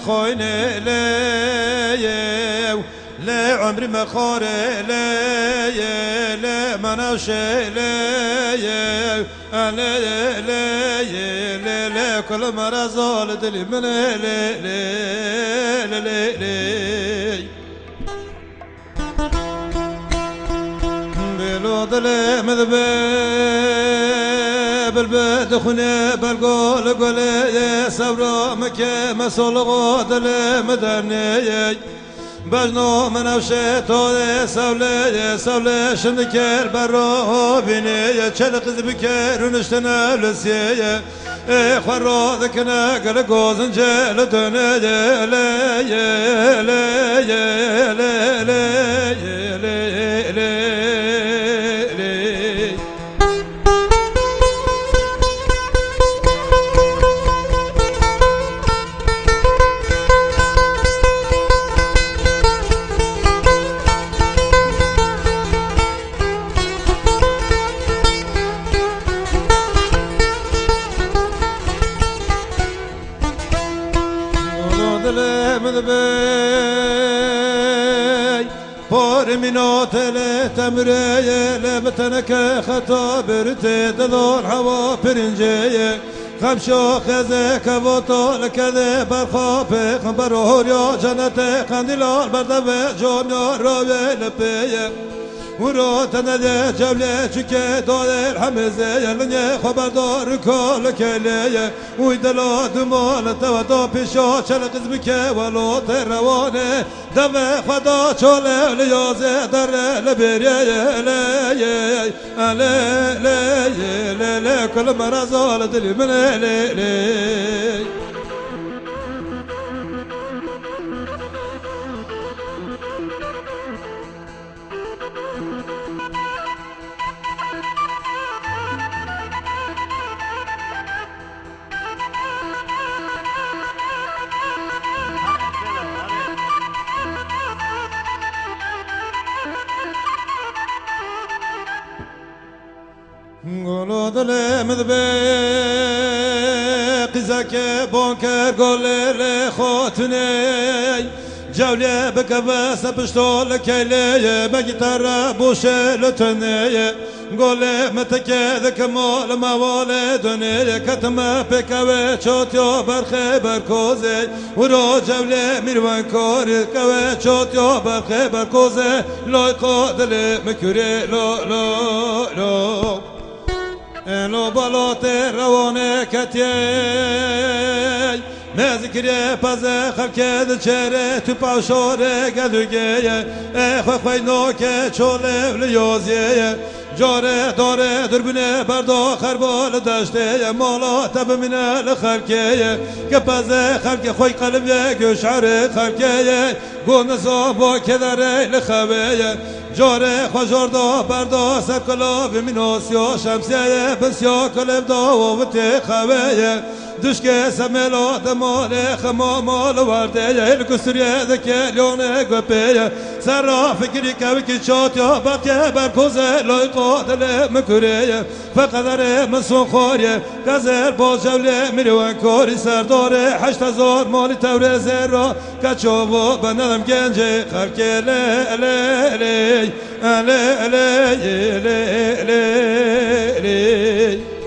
خوين لي لا عمري ما خار لي لا مناش لي لا لا كل مرة زال دلي من لي بلو دلي مذبب البيت خنا بالقول قولي صبرو مكي مسول غودل مدني بجنو من أوشيتو سولي شندكير برو بيني چلق زبكير ونشتنا لسيه خورو ذكنا قل قوزن جيل دنيا بار منات تمري لبتنك خطابر تدور هوا برنجي خمشو خزك وطول كذا برخاب خبره يا جنة قنديل بردب جون روي لبي ورو تنادي جبلة چکه دادر همزه یلنی خبردار کل کلیه ویدلا دمال تو پیشا چل قزم که ولو تروانه دم خدا چاله لیازه در لبریه لیه لیه کل مرزال دلی من لیه قولو دل مذبق زكي بونكر قولي خوتني جولي بكبس بشتول كيلي بجتر بوشي لتني قولي متكذك مول ما والدني كتما بكوي تشوتيو برخي بركوزي ورو جولي ميروان كوري كوي تشوتيو برخي بركوزي لو يقودلي مكوري لو لو بالوت روانه كتي ما ذكري باز خلك دشره تو پاشوره گلوگه خوی نوک چوله لیوزیه جاره داره دربونه بردا خربال داشته مالا تب من الخلکه که باز خلک خوی قلبه گشعر خلکه گون زابا کدره لخویه جاره خجردا بردا سر کلاف مناسیا شمسیه بسیا کلب دا و خویه دشکه سملا دمال خما مال ورده الکسریه دکه لیونه گپیه سر را فکری کوی چاتیا بطیه برکوزه لایقا دل مکریه فقدر مسون خوریه گزر باز جوله میروان کاری سرداره 8000 مالی توره زر کچاوا بندم گنجه خرکه لی